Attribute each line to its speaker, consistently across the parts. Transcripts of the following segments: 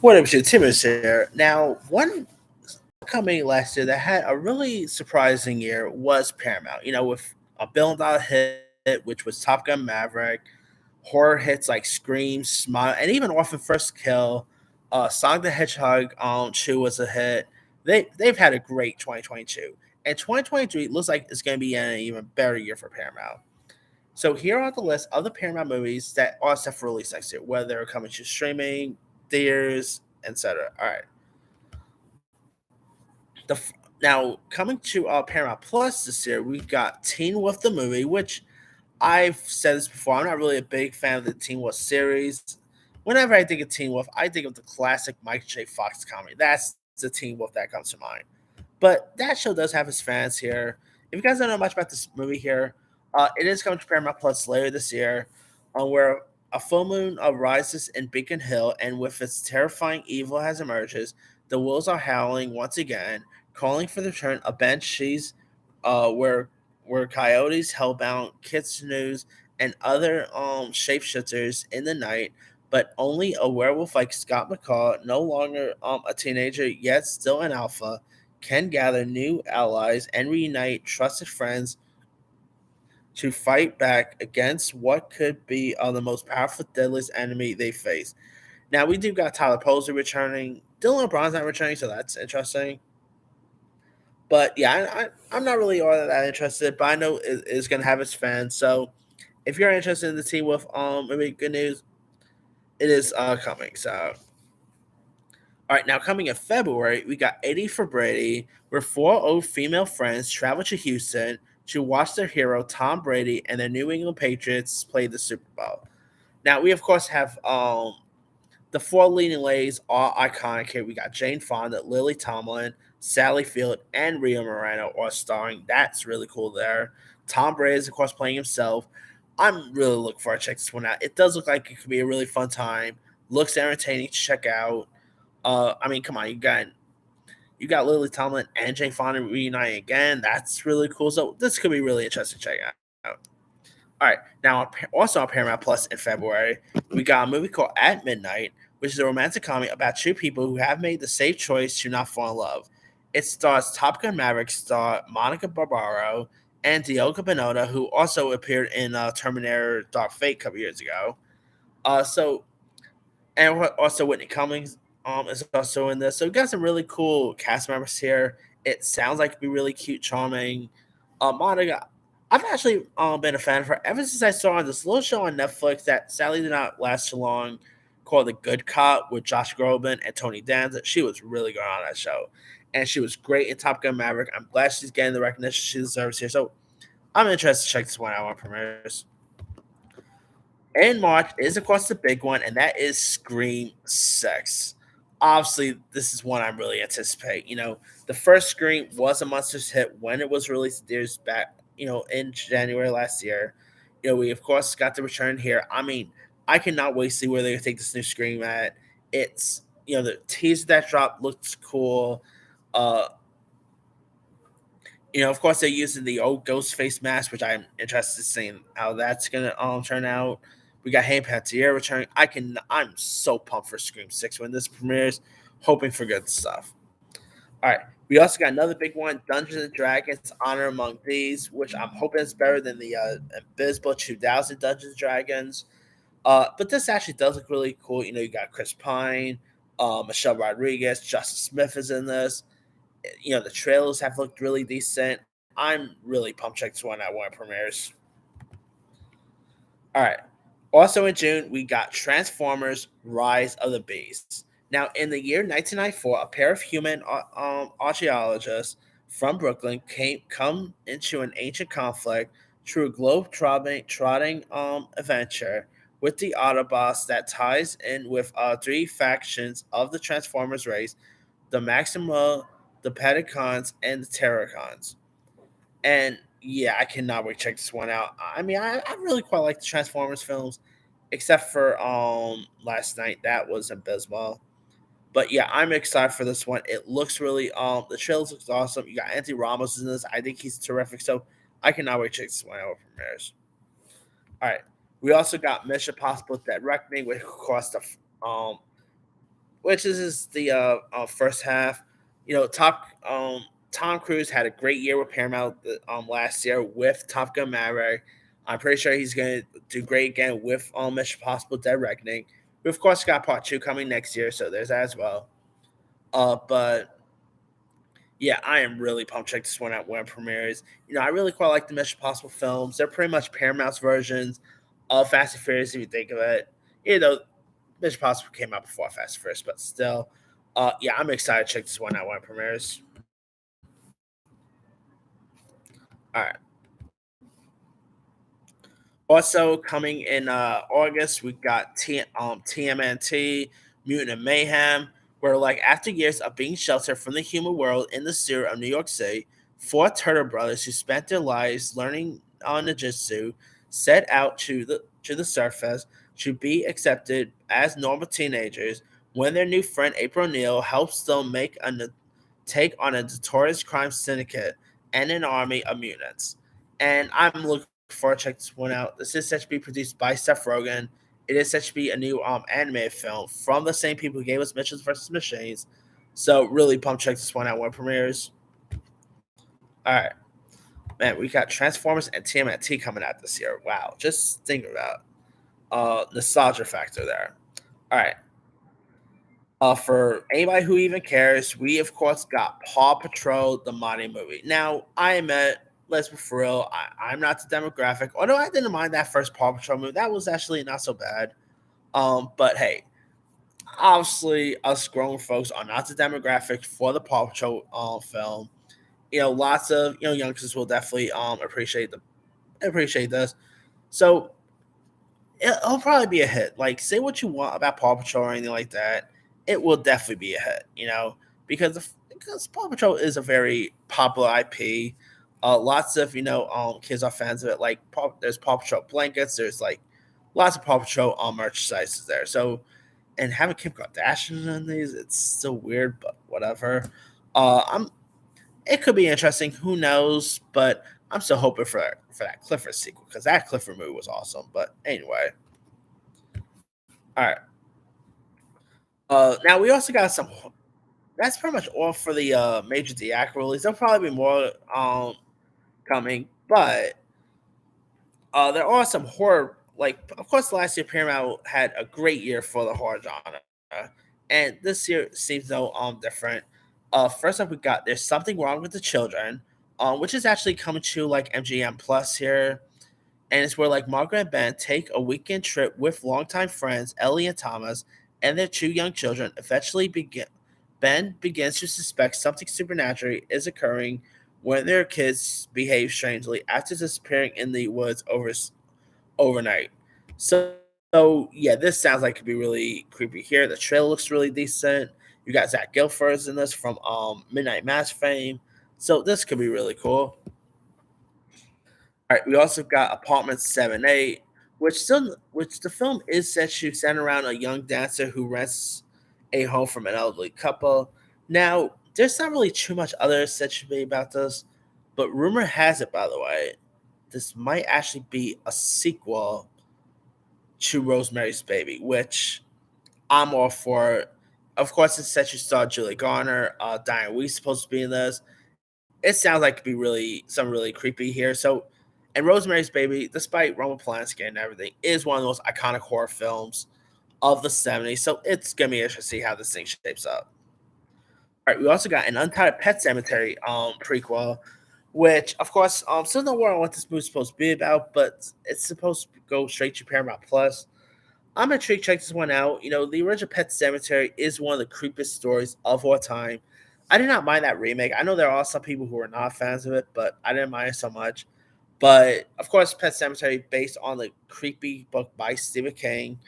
Speaker 1: What up, your Tim is here. Now, one company last year that had a really surprising year was Paramount. With a $1 billion hit, which was Top Gun Maverick, horror hits like Scream, Smile, and even Orphan First Kill. Sonic the Hedgehog 2 was a hit. They've had a great 2022, and 2023 looks like it's going to be an even better year for Paramount. So here are the list of the Paramount movies that are set for release next year, whether they're coming to streaming, theaters, etc. All right. Now coming to Paramount Plus this year, we got Teen Wolf the movie, which I've said this before. I'm not really a big fan of the Teen Wolf series. Whenever I think of Teen Wolf, I think of the classic Mike J. Fox comedy. That's the Teen Wolf that comes to mind. But that show does have its fans here. If you guys don't know much about this movie here, it is coming to Paramount Plus later this year, where a full moon rises in Beacon Hill, and with its terrifying evil as emerges, the wolves are howling once again, calling for the return of banshees, where coyotes, hellbound, kitsunes, and other shapeshifters in the night. But only a werewolf like Scott McCall, no longer a teenager yet still an alpha, can gather new allies and reunite trusted friends to fight back against what could be the most powerful, deadliest enemy they face. Now, we do got Tyler Posey returning. Dylan O'Brien's not returning, so that's interesting. But yeah, I'm not really all that interested, but I know it's going to have its fans. So if you're interested in the team with maybe good news, it is coming. So all right, now coming in February, we got 80 for Brady, where four old female friends travel to Houston to watch their hero Tom Brady and their New England Patriots play the Super Bowl. Now we of course have the four leading ladies are iconic here. We got Jane Fonda, Lily Tomlin, Sally Field, and Rio Moreno are starring. That's really cool there. Tom Brady is of course playing himself. I'm really looking forward to check this one out. It does look like it could be a really fun time. Looks entertaining to check out. I mean, come on, you got Lily Tomlin and Jane Fonda reuniting again. That's really cool. So this could be really interesting to check out. All right, now also on Paramount Plus in February, we got a movie called At Midnight, which is a romantic comedy about two people who have made the safe choice to not fall in love. It stars Top Gun Maverick star Monica Barbaro and Diogo Bonota, who also appeared in Terminator Dark Fate a couple years ago. So and also Whitney Cummings is also in this. So we got some really cool cast members here. It sounds like it'd be really cute, charming. Monica, I've actually been a fan of her ever since I saw her on this little show on Netflix that sadly did not last too long, called The Good Cop with Josh Groban and Tony Danza. She was really good on that show, and she was great in Top Gun Maverick. I'm glad she's getting the recognition she deserves here. So I'm interested to check this one out on premieres. In March is of course the big one, and that is Scream Sex. Obviously, this is one I'm really anticipate. The first Scream was a monsters hit when it was released years back, in January last year. We of course got the return here. I mean, I cannot wait to see where they're gonna take this new Scream at. It's the teaser that dropped looks cool. Uh, of course they're using the old ghost face mask, which I'm interested in seeing how that's gonna turn out. We got Hayden Panettiere returning. I'm so pumped for Scream 6 when this premieres, hoping for good stuff. All right. We also got another big one, Dungeons and Dragons Honor Among Thieves, which I'm hoping is better than the Abysmal 2000 Dungeons and Dragons. But this actually does look really cool. You got Chris Pine, Michelle Rodriguez, Justin Smith is in this. The trailers have looked really decent. I'm really pumped check this one out when it premieres. All right. Also in June, we got Transformers: Rise of the Beasts. Now, in the year 1994, a pair of human archaeologists from Brooklyn come into an ancient conflict through a globe-trotting adventure with the Autobots that ties in with three factions of the Transformers race: the Maxima, the Predacons, and the Terracons. And yeah, I cannot wait to check this one out. I mean, I really quite like the Transformers films, except for last night. That was abysmal. But yeah, I'm excited for this one. It looks really the trailers looks awesome. You got Anthony Ramos in this. I think he's terrific. So I cannot wait to check this one out with premieres. All right. We also got Mission Possible Dead Reckoning, which cost um which is the first half. Tom Cruise had a great year with Paramount last year with Top Gun Maverick. I'm pretty sure he's gonna do great again with Mission Impossible: Dead Reckoning. We of course got Part Two coming next year, so there's that as well. But yeah, I am really pumped to check this one out when it premieres. I really quite like the Mission Impossible films. They're pretty much Paramount's versions of Fast and Furious, if you think of it. Mission Impossible came out before Fast and Furious, but still, yeah, I'm excited to check this one out when it premieres. All right. Also coming in August, we got TMNT, Mutant and Mayhem, where like after years of being sheltered from the human world in the sewer of New York City, four Turtle brothers who spent their lives learning on ninjutsu set out to the surface to be accepted as normal teenagers when their new friend April O'Neil helps them take on a notorious crime syndicate and an army of mutants. And I'm looking forward to check this one out. This is set to be produced by Seth Rogen. It is set to be a new animated film from the same people who gave us Mitchells vs. Machines. So really pumped to check this one out when it premieres. All right. Man, we got Transformers and TMNT coming out this year. Wow. Just think about nostalgia factor there. All right. For anybody who even cares, we of course got Paw Patrol, the Mighty movie. Now, I admit, let's be for real, I'm not the demographic. Although I didn't mind that first Paw Patrol movie, that was actually not so bad. But hey, obviously, us grown folks are not the demographic for the Paw Patrol film. Lots of youngsters will definitely appreciate this. So it'll probably be a hit. Like, say what you want about Paw Patrol or anything like that, it will definitely be a hit. Because Paw Patrol is a very popular IP. Lots of kids are fans of it. Like, there's Paw Patrol blankets. There's like lots of Paw Patrol merchandise there. So, and having Kim Kardashian in these, it's still weird, but whatever. I'm. It could be interesting. Who knows? But I'm still hoping for that Clifford sequel because that Clifford movie was awesome. But anyway, all right. Now we also got some. That's pretty much all for the major theatrical release. There'll probably be more coming, but there are some horror. Like, of course, last year Paramount had a great year for the horror genre, and this year seems no different. First up, we got There's Something Wrong with the Children, which is actually coming to like MGM Plus here, and it's where like Margaret and Ben take a weekend trip with longtime friends Ellie and Thomas and their two young children. Eventually, Ben begins to suspect something supernatural is occurring when their kids behave strangely after disappearing in the woods overnight. So, yeah, this sounds like it could be really creepy here. The trailer looks really decent. You got Zach Gilfers in this from Midnight Mass fame. So this could be really cool. All right, we also got Apartment 7A, which the film is set to center around a young dancer who rents a home from an elderly couple. Now, there's not really too much other said to be about this, but rumor has it, by the way, this might actually be a sequel to Rosemary's Baby, which I'm all for. Of course, it's set to star Julie Garner, Diane Weiss supposed to be in this. It sounds like it could be really creepy here. So, and Rosemary's Baby, despite Roman Polanski and everything, is one of the most iconic horror films of the '70s. So it's gonna be interesting to see how this thing shapes up. All right, we also got an Untitled Pet Cemetery prequel, which of course still no word on what this movie's supposed to be about, but it's supposed to go straight to Paramount Plus. I'm intrigued to check this one out. The original Pet Cemetery is one of the creepiest stories of all time. I did not mind that remake. I know there are some people who are not fans of it, but I didn't mind it so much. But of course, Pet Cemetery based on the creepy book by Stephen King.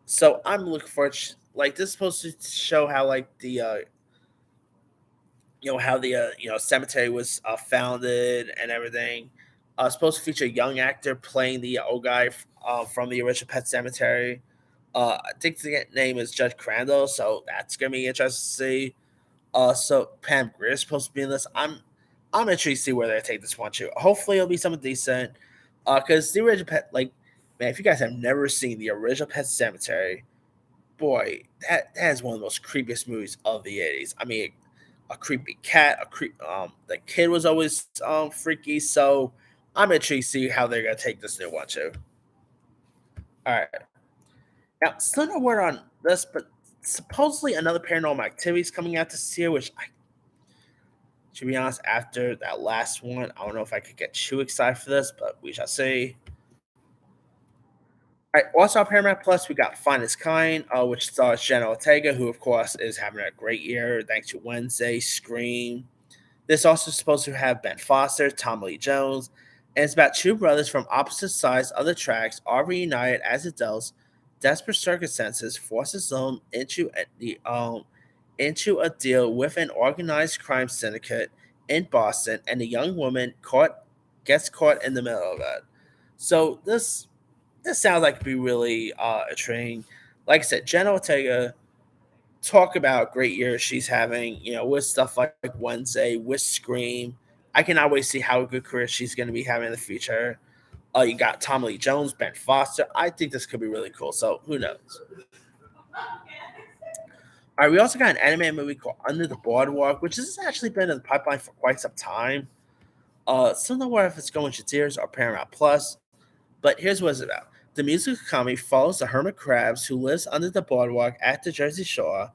Speaker 1: So I'm looking for like this is supposed to show how like the how the cemetery was founded and everything. Supposed to feature a young actor playing the old guy from the original Pet Cemetery. I think the name is Judge Crandall, so that's gonna be interesting to see. So Pam Grier is supposed to be in this. I'm intrigued to see where they take this one to. Hopefully, it'll be something decent. Because the original Pet, like, man, if you guys have never seen the original Pet Cemetery, boy, that is one of the most creepiest movies of the '80s. I mean, a creepy cat, the kid was always freaky. So I'm intrigued to see how they're gonna take this new one too. All right, now still no word on this, but supposedly another Paranormal Activity is coming out this year, which I, to be honest, after that last one, I don't know if I could get too excited for this, but we shall see. All right, also on Paramount Plus, we got Finest Kind, which stars Jenna Ortega, who of course is having a great year thanks to Wednesday, Scream. This also supposed to have Ben Foster, Tom Lee Jones, and it's about two brothers from opposite sides of the tracks are reunited as adults. Desperate circumstances forces them into a deal with an organized crime syndicate in Boston, and the young woman gets caught in the middle of it. So this sounds like it'd be really intriguing. Like I said, Jenna Ortega, talk about great year she's having, with stuff like Wednesday, with Scream. I cannot wait to see how good career she's going to be having in the future. You got Tommy Lee Jones, Ben Foster. I think this could be really cool. So who knows? All right, we also got an anime movie called Under the Boardwalk, which has actually been in the pipeline for quite some time. Still not aware if it's going to theaters or Paramount Plus. But here's what it's about. The musical comedy follows the hermit crabs who lives under the boardwalk at the Jersey Shore.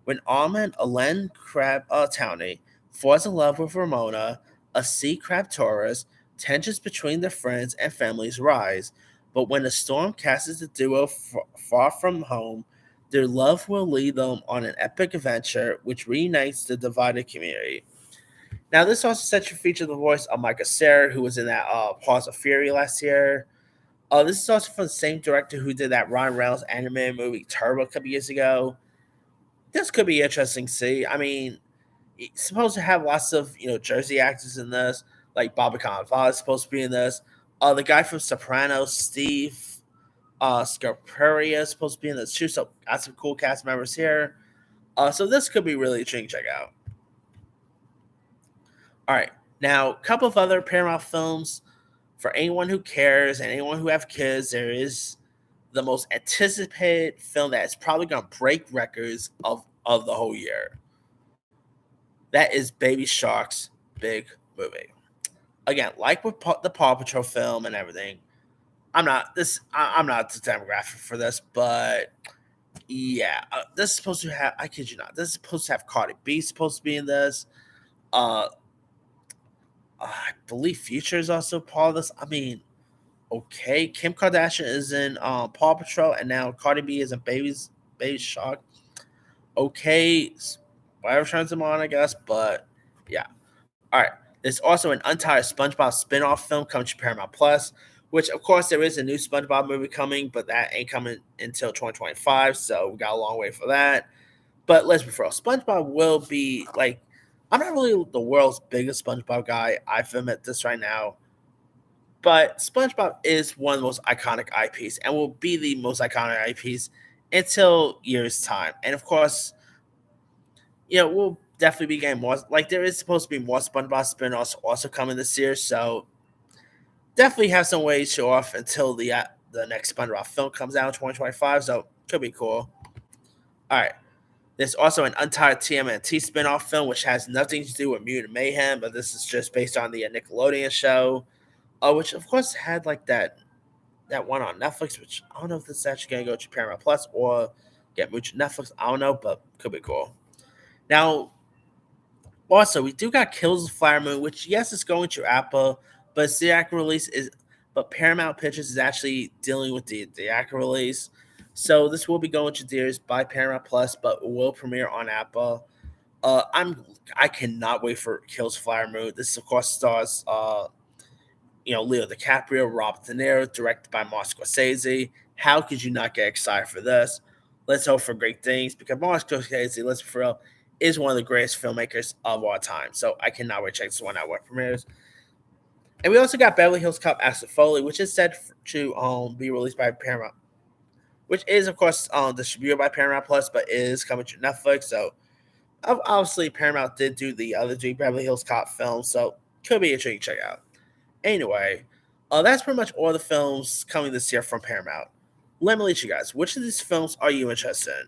Speaker 1: When Almond Alen Crab Towney falls in love with Ramona, a sea crab tourist, tensions between their friends and families rise. But when a storm casts the duo far from home, their love will lead them on an epic adventure which reunites the divided community. Now, this also set to feature the voice of Micah Cera, who was in that Paws of Fury last year. This is also from the same director who did that Ryan Reynolds animated movie Turbo a couple years ago. This could be interesting to see. I mean, it's supposed to have lots of Jersey actors in this, like Bobby Cannavale is supposed to be in this. The guy from Sopranos, Steve Scarparia, is supposed to be in this too. So got some cool cast members here. So this could be really interesting to check out. All right, now a couple of other Paramount films for anyone who cares and anyone who have kids. There is the most anticipated film that is probably going to break records of the whole year. That is Baby Shark's big movie. Again, like with the Paw Patrol film and everything, I'm not the demographic for this, but yeah, this is supposed to have. I kid you not. This is supposed to have Cardi B supposed to be in this. Uh, I believe Future is also part of this. I mean, okay, Kim Kardashian is in Paw Patrol, and now Cardi B is in Baby Shark. Okay, whatever turns them on, I guess. But yeah, all right. There's also an untitled SpongeBob spin-off film coming to Paramount Plus, which of course there is a new SpongeBob movie coming, but that ain't coming until 2025, so we got a long way for that. But let's be real, SpongeBob will be like, I'm not really the world's biggest SpongeBob guy. I admit this right now. But SpongeBob is one of the most iconic IPs and will be the most iconic IPs until years' time. And of course, we'll definitely be getting more. Like, there is supposed to be more SpongeBob spin-offs also coming this year. So definitely have some ways to show off until the next SpongeBob film comes out in 2025. So could be cool. All right. There's also an untitled TMNT spin-off film, which has nothing to do with Mutant Mayhem, but this is just based on the Nickelodeon show. Which of course had like that one on Netflix, which I don't know if this is actually gonna go to Paramount Plus or get moved to Netflix. I don't know, but could be cool. Now, also we do got Kills the Flower Moon, which yes, it's going to Apple, but its theatrical release is. But Paramount Pictures is actually dealing with the theatrical release, so this will be going to theaters by Paramount Plus, but will premiere on Apple. I cannot wait for Kills the Flower Moon. This of course stars Leo DiCaprio, Robert De Niro, directed by Martin Scorsese. How could you not get excited for this? Let's hope for great things, because Martin Scorsese, let's be real, is one of the greatest filmmakers of all time. So I cannot wait to check this one out when it premieres. And we also got Beverly Hills Cop Axel Foley, which is set to be released by Paramount, which is of course distributed by Paramount Plus, but is coming to Netflix. So obviously Paramount did do the other three Beverly Hills Cop films, so could be a treat to check out. Anyway, that's pretty much all the films coming this year from Paramount. Let me let you guys. Which of these films are you interested in?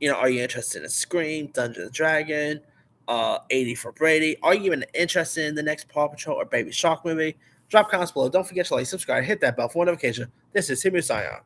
Speaker 1: Are you interested in Scream, Dungeons and Dragon, 80 for Brady? Are you even interested in the next Paw Patrol or Baby Shark movie? Drop comments below. Don't forget to like, subscribe, hit that bell for notification. This is Timmy signing out.